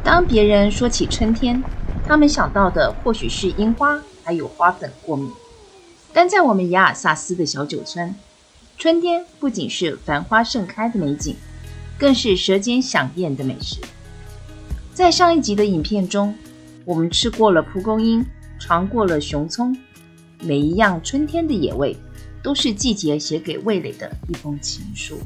当别人说起春天，他们想到的或许是樱花，还有花粉过敏。但在我们雅尔萨斯的小酒村，春天不仅是繁花盛开的美景，更是舌尖享宴的美食。在上一集的影片中，我们吃过了蒲公英，尝过了熊葱，每一样春天的野味都是季节写给味蕾的一封情书。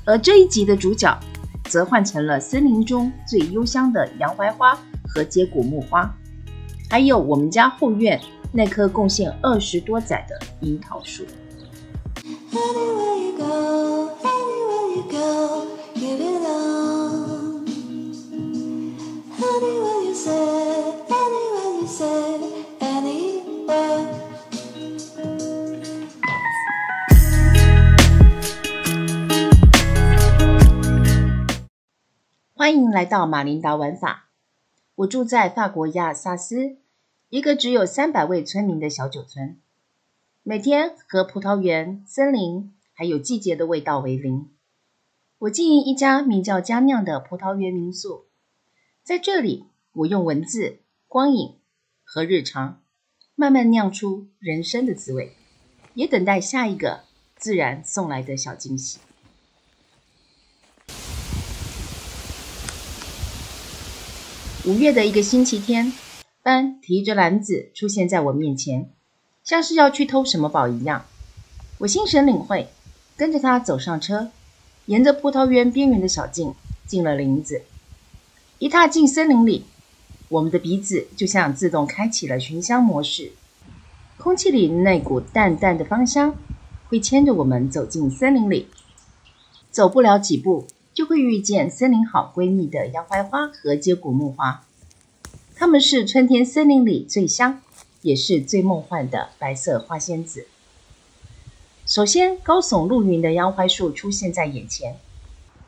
而这一集的主角则换成了森林中最幽香的洋槐花和接骨木花，还有我们家后院那棵贡献20多载的樱桃树。欢迎来到马琳达玩法。我住在法国雅尔萨斯，一个只有300位村民的小酒村。每天和葡萄园、森林还有季节的味道为邻。我经营一家名叫佳酿的葡萄园民宿，在这里我用文字、光影和日常慢慢酿出人生的滋味，也等待下一个自然送来的小惊喜。5月的一个星期天，班提着篮子出现在我面前，像是要去偷什么宝一样。我心神领会，跟着他走上车，沿着葡萄园边缘的小径进了林子。一踏进森林里，我们的鼻子就像自动开启了寻香模式，空气里那股淡淡的芳香会牵着我们走进森林里。走不了几步，就会遇见森林好闺蜜的洋槐花和接骨木花。它们是春天森林里最香也是最梦幻的白色花仙子。首先，高耸入云的洋槐树出现在眼前，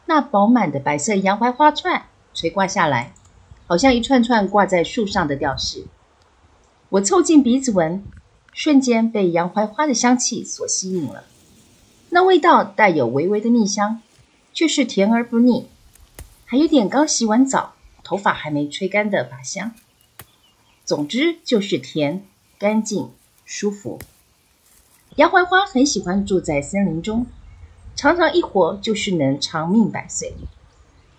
那饱满的白色洋槐花串垂挂下来，好像一串串挂在树上的吊饰。我凑近鼻子闻，瞬间被洋槐花的香气所吸引了。那味道带有微微的蜜香，却是甜而不腻，还有点刚洗完澡头发还没吹干的发香。总之就是甜、干净、舒服。洋槐花很喜欢住在森林中，常常一活就是能长命百岁。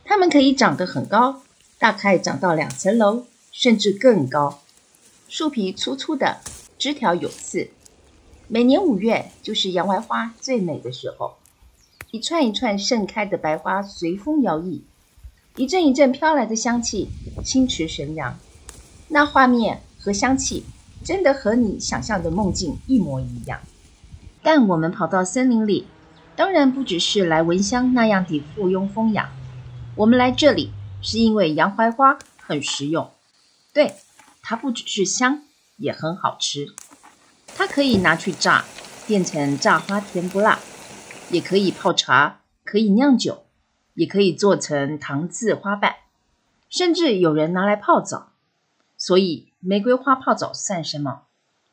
它们可以长得很高，大概长到2层楼，甚至更高。树皮粗粗的，枝条有刺。每年5月就是洋槐花最美的时候，一串一串盛开的白花随风摇曳，一阵一阵飘来的香气轻驰神扬。那画面和香气真的和你想象的梦境一模一样。但我们跑到森林里，当然不只是来闻香那样的附庸风雅。我们来这里是因为洋槐花很实用。对，它不只是香，也很好吃。它可以拿去炸，变成炸花甜不辣，也可以泡茶，可以酿酒，也可以做成糖渍花瓣，甚至有人拿来泡澡。所以玫瑰花泡澡算什么？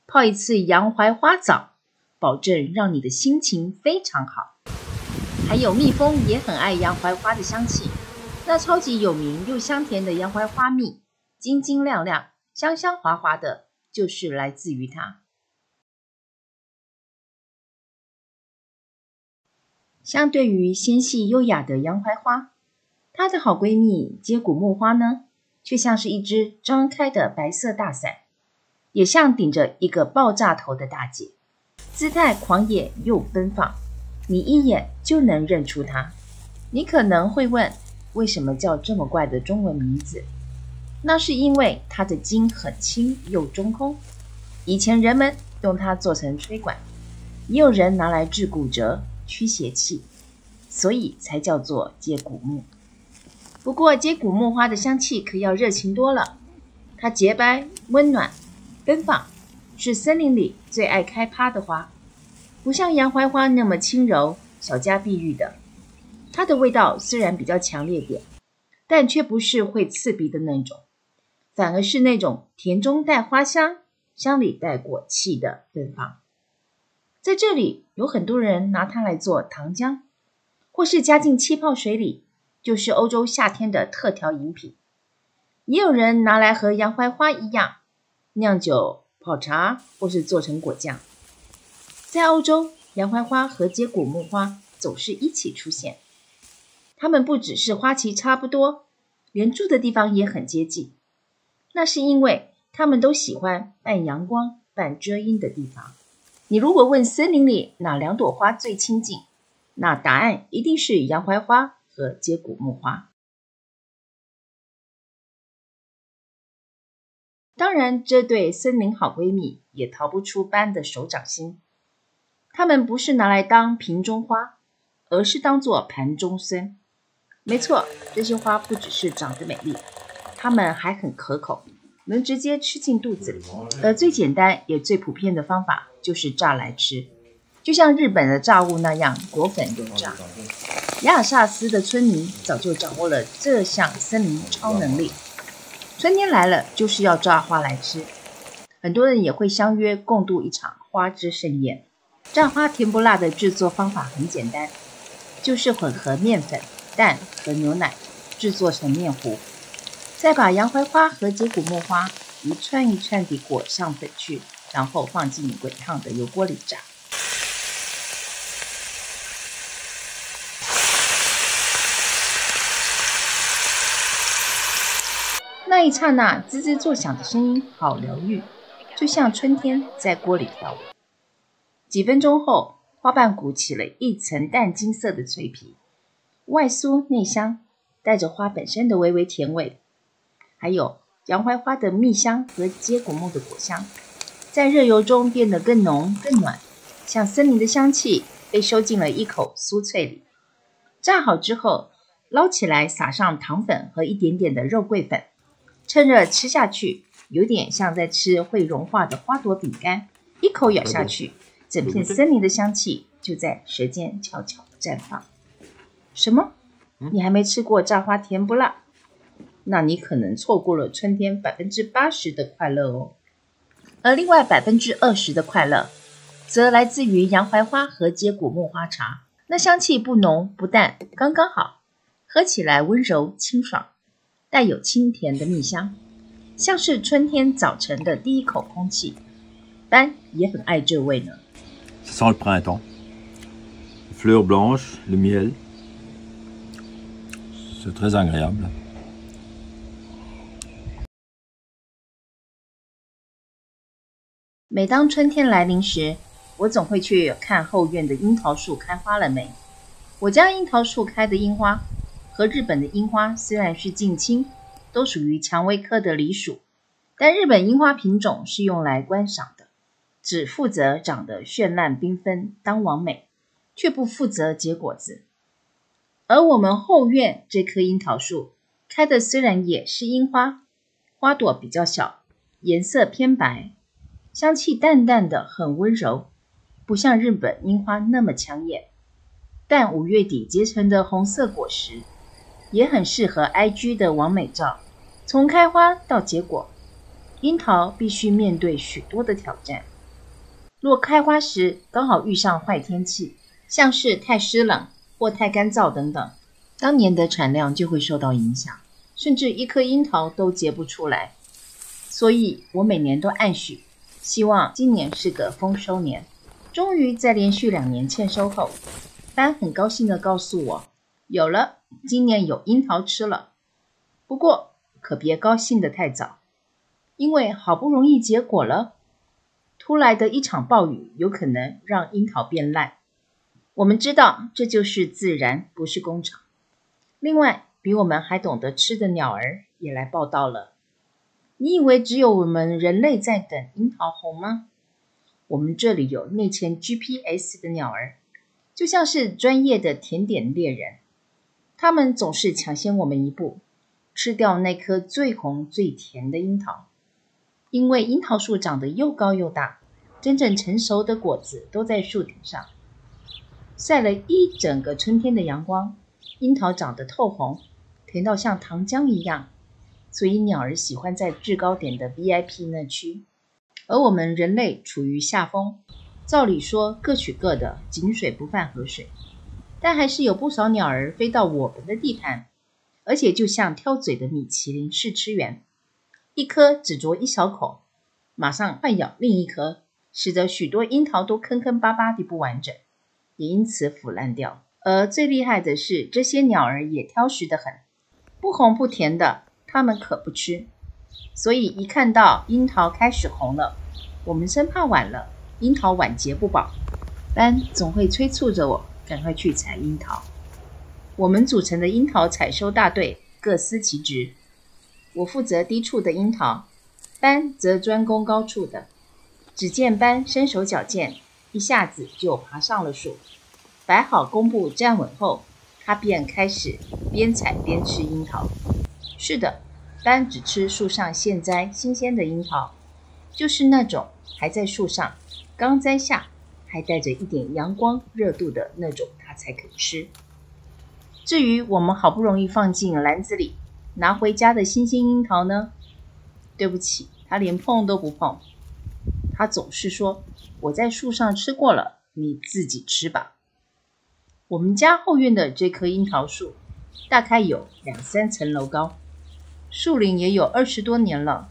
泡一次洋槐花澡，保证让你的心情非常好。还有蜜蜂也很爱洋槐花的香气，那超级有名又香甜的洋槐花蜜，晶晶亮亮，香香滑滑的，就是来自于它。相对于纤细优雅的洋槐花，她的好闺蜜接骨木花呢，却像是一只张开的白色大伞，也像顶着一个爆炸头的大姐，姿态狂野又奔放，你一眼就能认出她。你可能会问，为什么叫这么怪的中文名字？那是因为它的茎很轻又中空，以前人们用它做成吹管，也有人拿来治骨折、驱邪气，所以才叫做接骨木。不过接骨木花的香气可要热情多了，它洁白、温暖、奔放，是森林里最爱开趴的花，不像洋槐花那么轻柔、小家碧玉的。它的味道虽然比较强烈点，但却不是会刺鼻的那种，反而是那种甜中带花香、香里带果气的芬芳。在这里有很多人拿它来做糖浆，或是加进气泡水里，就是欧洲夏天的特调饮品。也有人拿来和洋槐花一样，酿酒、泡茶或是做成果酱。在欧洲，洋槐花和接骨木花总是一起出现。它们不只是花期差不多，连住的地方也很接近。那是因为它们都喜欢半阳光、半遮阴的地方。你如果问森林里哪2朵花最亲近，那答案一定是洋槐花和接骨木花。当然，这对森林好闺蜜也逃不出班的手掌心。它们不是拿来当瓶中花，而是当作盘中参。没错，这些花不只是长得美丽，它们还很可口，能直接吃进肚子里。而最简单也最普遍的方法就是炸来吃，就像日本的炸物那样，裹粉油炸。亚尔萨斯的村民早就掌握了这项森林超能力。春天来了，就是要炸花来吃。很多人也会相约共度一场花之盛宴。炸花甜不辣的制作方法很简单，就是混合面粉、蛋和牛奶，制作成面糊，再把洋槐花和接骨木花一串一串地裹上粉去，然后放进滚烫的油锅里炸。那一刹那滋滋作响的声音好疗愈，就像春天在锅里跳舞。几分钟后，花瓣鼓起了一层淡金色的脆皮，外酥内香，带着花本身的微微甜味，还有洋槐花的蜜香和接骨木的果香，在热油中变得更浓更暖，像森林的香气被收进了一口酥脆里。炸好之后，捞起来撒上糖粉和一点点的肉桂粉，趁热吃下去，有点像在吃会融化的花朵饼干，一口咬下去，整片森林的香气就在舌尖悄悄绽放。什么？你还没吃过炸花甜不辣？那你可能错过了春天80%的快乐哦。而另外20%的快乐，则来自于洋槐花和接骨木花茶。那香气不浓不淡，刚刚好，喝起来温柔清爽，带有清甜的蜜香，像是春天早晨的第一口空气。班也很爱这味呢。Ça sent le printemps. Fleurs blanches, le miel. C'est très agréable. 每当春天来临时，我总会去看后院的樱桃树开花了没。我家樱桃树开的樱花和日本的樱花虽然是近亲，都属于蔷薇科的梨属，但日本樱花品种是用来观赏的，只负责长得绚烂缤纷当完美，却不负责结果子。而我们后院这棵樱桃树开的虽然也是樱花，花朵比较小，颜色偏白，香气淡淡的，很温柔，不像日本樱花那么抢眼。但5月底结成的红色果实也很适合 IG 的完美照。从开花到结果，樱桃必须面对许多的挑战。若开花时刚好遇上坏天气，像是太湿冷或太干燥等等，当年的产量就会受到影响，甚至一颗樱桃都结不出来。所以我每年都暗许，希望今年是个丰收年。终于在连续2年欠收后，班很高兴地告诉我，有了，今年有樱桃吃了。不过可别高兴得太早，因为好不容易结果了，突来的一场暴雨有可能让樱桃变烂。我们知道这就是自然，不是工厂。另外，比我们还懂得吃的鸟儿也来报道了。你以为只有我们人类在等樱桃红吗？我们这里有内嵌 GPS 的鸟儿，就像是专业的甜点猎人，他们总是抢先我们一步，吃掉那颗最红最甜的樱桃。因为樱桃树长得又高又大，真正成熟的果子都在树顶上，晒了一整个春天的阳光，樱桃长得透红，甜到像糖浆一样，所以鸟儿喜欢在制高点的 VIP 那区。而我们人类处于下风，照理说各取各的，井水不犯河水。但还是有不少鸟儿飞到我们的地盘，而且就像挑嘴的米其林试吃员，一颗只啄一小口，马上换咬另一颗，使得许多樱桃都坑坑巴巴地不完整，也因此腐烂掉。而最厉害的是，这些鸟儿也挑食得很，不红不甜的，它们可不吃。所以一看到樱桃开始红了，我们生怕晚了，樱桃晚结不保，班总会催促着我赶快去采樱桃。我们组成的樱桃采收大队各司其职，我负责低处的樱桃，班则专攻高处的。只见班身手矫健，一下子就爬上了树，摆好弓步站稳后，他便开始边采边吃樱桃。是的，班只吃树上现摘新鲜的樱桃，就是那种还在树上刚摘下还带着一点阳光热度的那种，他才肯吃。至于我们好不容易放进篮子里拿回家的新鲜樱桃呢，对不起，他连碰都不碰。他总是说，我在树上吃过了，你自己吃吧。我们家后院的这棵樱桃树大概有2-3层楼高，树龄也有20多年了，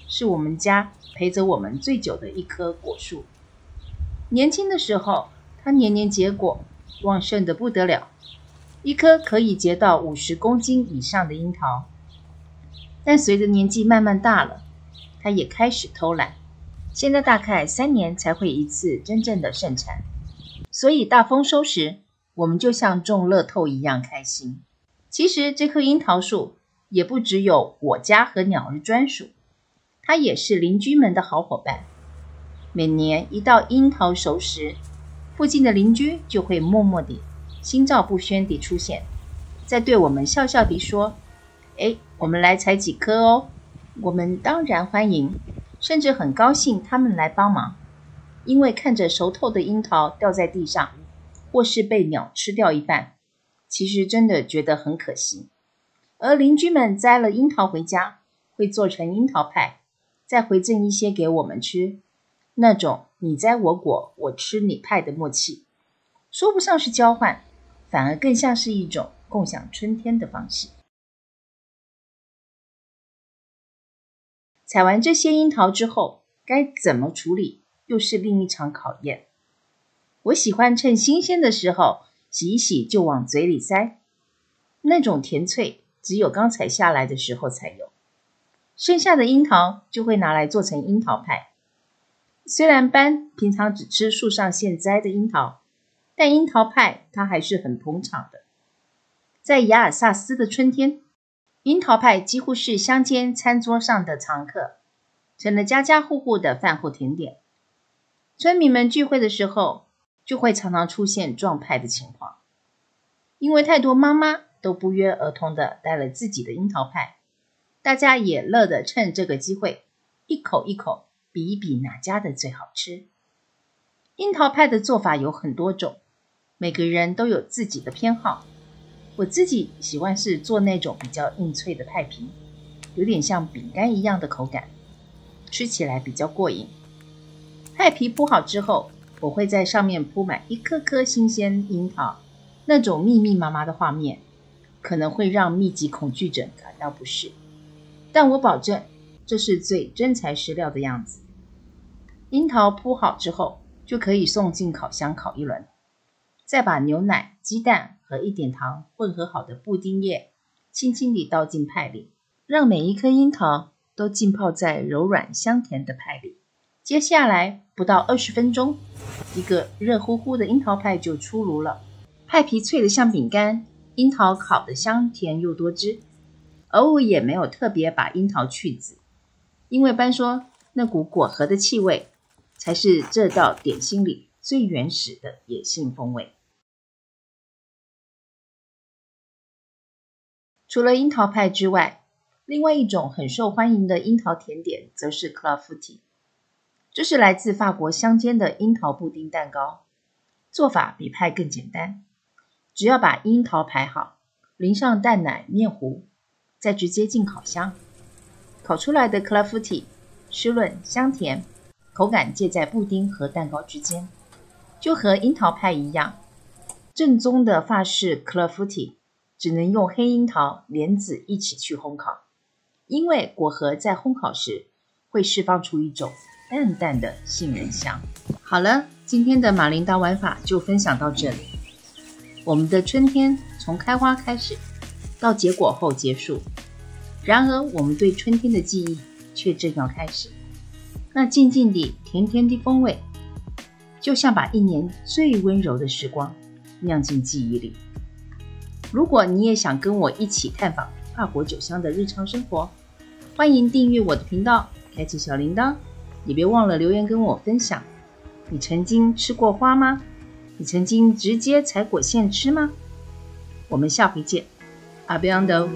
是我们家陪着我们最久的一棵果树。年轻的时候，它年年结果，旺盛的不得了，一颗可以结到50公斤以上的樱桃。但随着年纪慢慢大了，它也开始偷懒，现在大概3年才会一次真正的盛产，所以大丰收时，我们就像中乐透一样开心。其实这棵樱桃树也不只有我家和鸟儿专属，它也是邻居们的好伙伴。每年一到樱桃熟时，附近的邻居就会默默地心照不宣地出现，再对我们笑笑地说，我们来采几颗哦。我们当然欢迎，甚至很高兴他们来帮忙，因为看着熟透的樱桃掉在地上，或是被鸟吃掉一半，其实真的觉得很可惜。而邻居们摘了樱桃回家，会做成樱桃派，再回赠一些给我们吃，那种你摘我果，我吃你派的默契，说不上是交换，反而更像是一种共享春天的方式。采完这些樱桃之后，该怎么处理，又是另一场考验。我喜欢趁新鲜的时候洗一洗就往嘴里塞，那种甜脆只有刚采下来的时候才有。剩下的樱桃就会拿来做成樱桃派。虽然班平常只吃树上现摘的樱桃，但樱桃派他还是很捧场的。在亚尔萨斯的春天，樱桃派几乎是乡间餐桌上的常客，成了家家户户的饭后甜点。村民们聚会的时候，就会常常出现撞派的情况，因为太多妈妈都不约而同地带了自己的樱桃派，大家也乐得趁这个机会，一口一口比一比哪家的最好吃。樱桃派的做法有很多种，每个人都有自己的偏好。我自己喜欢是做那种比较硬脆的派皮，有点像饼干一样的口感，吃起来比较过瘾。派皮铺好之后，我会在上面铺满一颗颗新鲜樱桃，那种密密麻麻的画面，可能会让密集恐惧症感到不适，但我保证这是最真材实料的样子。樱桃铺好之后，就可以送进烤箱烤一轮，再把牛奶、鸡蛋和一点糖混合好的布丁液轻轻地倒进派里，让每一颗樱桃都浸泡在柔软香甜的派里。接下来不到20分钟，一个热乎乎的樱桃派就出炉了。派皮脆得像饼干，樱桃烤得香甜又多汁。而我也没有特别把樱桃去籽，因为班说那股果核的气味才是这道点心里最原始的野性风味。除了樱桃派之外，另外一种很受欢迎的樱桃甜点则是 clafoutis， 这是来自法国乡间的樱桃布丁蛋糕，做法比派更简单，只要把樱桃排好，淋上淡奶面糊，再直接进烤箱。烤出来的 clafoutis 湿润香甜，口感介在布丁和蛋糕之间，就和樱桃派一样。正宗的法式 Clafouti 只能用黑樱桃、莲子一起去烘烤，因为果核在烘烤时会释放出一种淡淡的杏仁香。好了，今天的马铃铛玩法就分享到这里。我们的春天从开花开始，到结果后结束。然而，我们对春天的记忆却正要开始。那静静地、甜甜的风味，就像把一年最温柔的时光酿进记忆里。如果你也想跟我一起探访法国酒乡的日常生活，欢迎订阅我的频道，开启小铃铛，也别忘了留言跟我分享。你曾经吃过花吗？你曾经直接采果现吃吗？我们下回见，阿比安德。